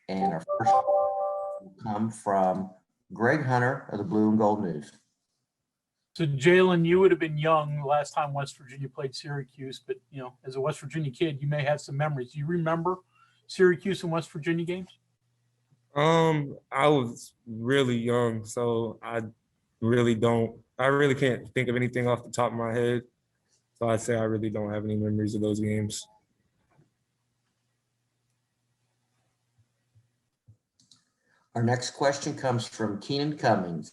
And our first will come from Greg Hunter of the Blue and Gold News. So Jalen, you would have been young last time West Virginia played Syracuse, but as a West Virginia kid, you may have some memories. Do you remember Syracuse and West Virginia games? I was really young, so I really can't think of anything off the top of my head. So I'd say I really don't have any memories of those games. Our next question comes from Keenan Cummings.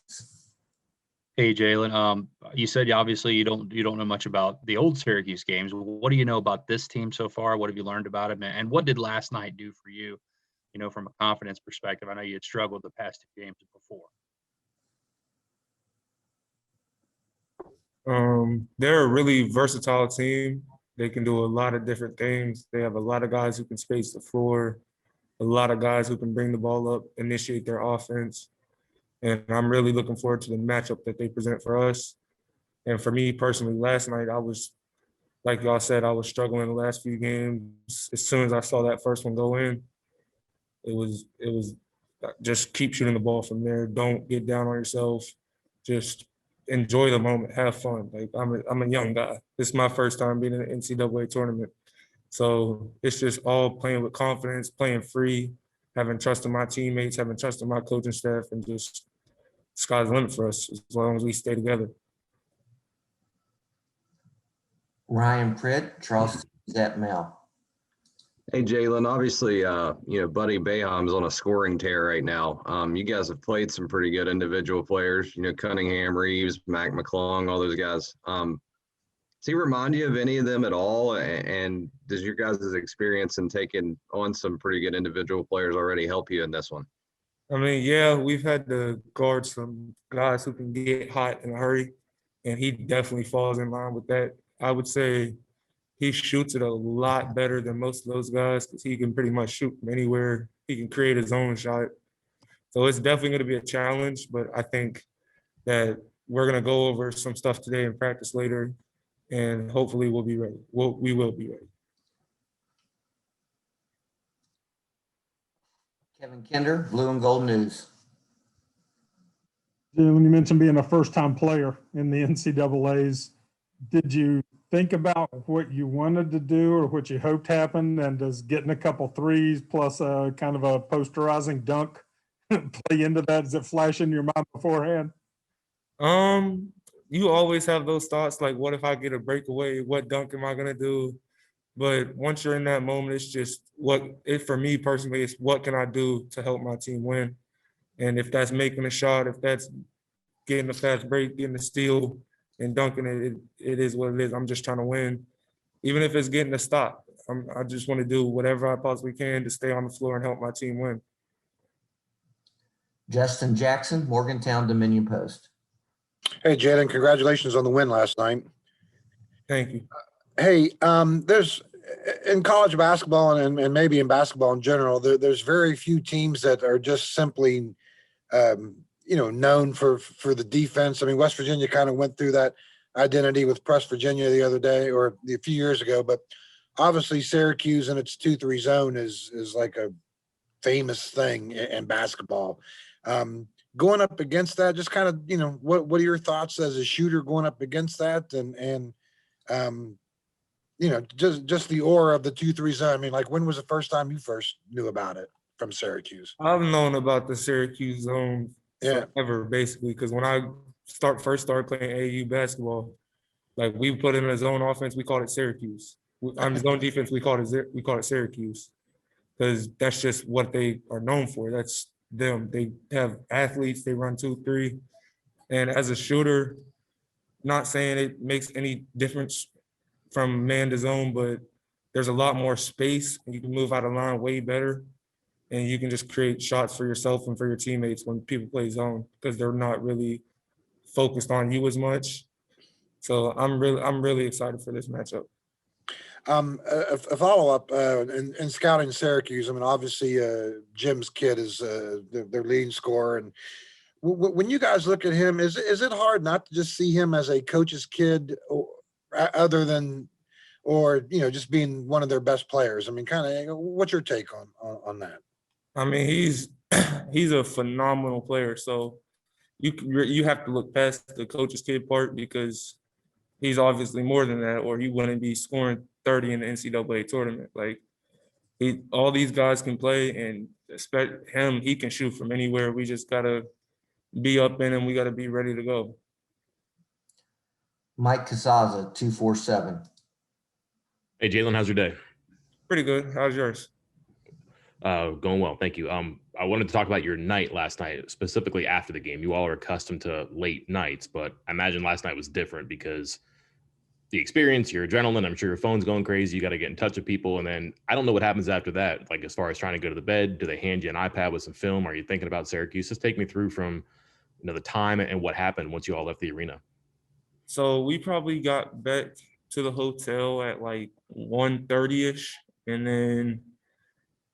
Hey, Jalen. You said obviously you don't know much about the old Syracuse games. What do you know about this team so far? What have you learned about it? And what did last night do for you, from a confidence perspective? I know you had struggled the past two games before. They're a really versatile team. They can do a lot of different things. They have a lot of guys who can space the floor, a lot of guys who can bring the ball up, initiate their offense. And I'm really looking forward to the matchup that they present for us. And for me personally, last night, I was, like y'all said, I was struggling the last few games. As soon as I saw that first one go in, it was just keep shooting the ball from there. Don't get down on yourself. Just enjoy the moment, have fun. Like I'm a young guy. This is my first time being in an NCAA tournament. So it's just all playing with confidence, playing free, having trust in my teammates, having trust in my coaching staff, and just sky's the limit for us as long as we stay together. Ryan Pritt, Charleston Gazette Mail. Hey, Jalen, obviously, Buddy Boeheim's on a scoring tear right now. You guys have played some pretty good individual players, Cunningham, Reeves, Mac McClung, all those guys. Does he remind you of any of them at all? And does your guys' experience in taking on some pretty good individual players already help you in this one? I mean, yeah, we've had to guard some guys who can get hot in a hurry, and he definitely falls in line with that. I would say he shoots it a lot better than most of those guys because he can pretty much shoot from anywhere. He can create his own shot. So it's definitely going to be a challenge, but I think that we're going to go over some stuff today and practice later, and hopefully we'll be ready. We will be ready. Kevin Kinder, Blue and Gold News. When you mentioned being a first-time player in the NCAAs, did you think about what you wanted to do or what you hoped happened? And does getting a couple threes plus a kind of a posterizing dunk play into that? Does it flash in your mind beforehand? You always have those thoughts like, what if I get a breakaway? What dunk am I going to do? But once you're in that moment, it's just for me personally, it's what can I do to help my team win? And if that's making a shot, if that's getting a fast break, getting a steal and dunking it, it is what it is. I'm just trying to win. Even if it's getting a stop, I just want to do whatever I possibly can to stay on the floor and help my team win. Justin Jackson, Morgantown Dominion Post. Hey, Jalen, congratulations on the win last night. Thank you. Hey, there's in college basketball and maybe in basketball in general, there's very few teams that are just simply, known for the defense. I mean, West Virginia kind of went through that identity with West Virginia the other day or a few years ago, but obviously Syracuse and its 2-3 zone is like a famous thing in basketball. Going up against that, just kind of, what are your thoughts as a shooter going up against that? And just the aura of the 2-3 zone. I mean, like, when was the first time you first knew about it from Syracuse? I've known about the Syracuse zone forever, basically, because when I first started playing AAU basketball, like, we put in a zone offense, we called it Syracuse. On zone defense, we call it Syracuse, because that's just what they are known for. That's them. They have athletes. They run 2-3, and as a shooter, not saying it makes any difference from man to zone, but there's a lot more space and you can move out of line way better. And you can just create shots for yourself and for your teammates when people play zone because they're not really focused on you as much. So I'm really excited for this matchup. A follow-up in scouting Syracuse. I mean, obviously Jim's kid is their leading scorer. And when you guys look at him, is it hard not to just see him as a coach's kid other than, just being one of their best players? I mean, kind of, what's your take on that? I mean, he's a phenomenal player. So you have to look past the coach's kid part because he's obviously more than that, or he wouldn't be scoring 30 in the NCAA tournament. Like all these guys can play, and expect him, he can shoot from anywhere. We just gotta be up in him. We gotta be ready to go. Mike Casaza, 247. Hey, Jalen, how's your day? Pretty good. How's yours? Going well, thank you. I wanted to talk about your night last night, specifically after the game. You all are accustomed to late nights, but I imagine last night was different because the experience, your adrenaline, I'm sure your phone's going crazy. You got to get in touch with people. And then I don't know what happens after that. Like as far as trying to go to the bed, do they hand you an iPad with some film? Are you thinking about Syracuse? Just take me through from, the time and what happened once you all left the arena. So we probably got back to the hotel at like 1:30ish, and then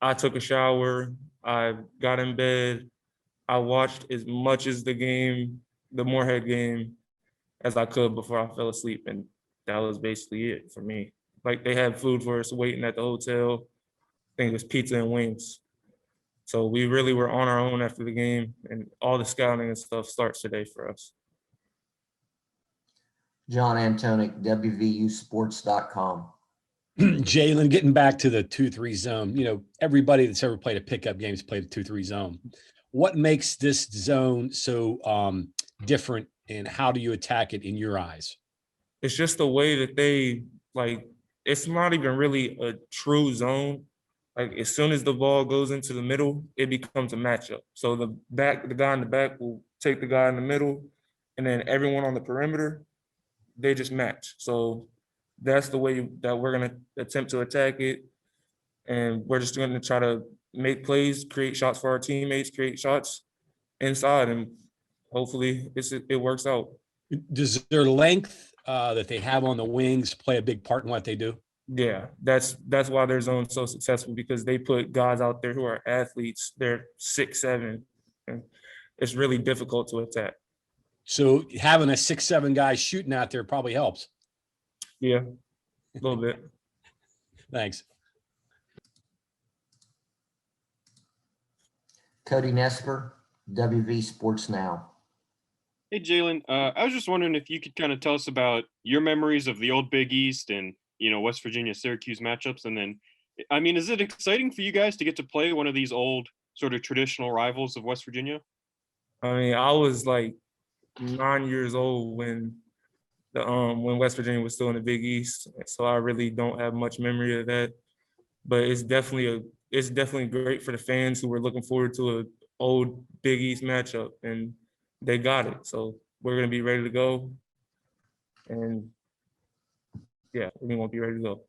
I took a shower. I got in bed. I watched as much as the Moorhead game, as I could before I fell asleep, and that was basically it for me. Like they had food for us waiting at the hotel. I think it was pizza and wings. So we really were on our own after the game, and all the scouting and stuff starts today for us. John Antonic, WVUsports.com. Jalen, getting back to the 2-3 zone, everybody that's ever played a pickup game has played a 2-3 zone. What makes this zone so different, and how do you attack it in your eyes? It's just the way that they it's not even really a true zone. Like as soon as the ball goes into the middle, it becomes a matchup. So the guy in the back will take the guy in the middle, and then everyone on the perimeter, they just match. So that's the way that we're gonna attempt to attack it. And we're just gonna try to make plays, create shots for our teammates, create shots inside, and hopefully it works out. Does their length that they have on the wings play a big part in what they do? Yeah, that's why their zone's so successful, because they put guys out there who are athletes. They're 6'7", and it's really difficult to attack. So having a 6'7" guy shooting out there probably helps. Yeah, a little bit. Thanks. Cody Nesper, WV Sports Now. Hey, Jalen, I was just wondering if you could kind of tell us about your memories of the old Big East and, West Virginia Syracuse matchups. And then, I mean, is it exciting for you guys to get to play one of these old sort of traditional rivals of West Virginia? I mean, I was like 9 years old when West Virginia was still in the Big East, so I really don't have much memory of that. But it's definitely great for the fans who were looking forward to an old Big East matchup, and they got it. So we're gonna be ready to go, and yeah, we won't be ready to go.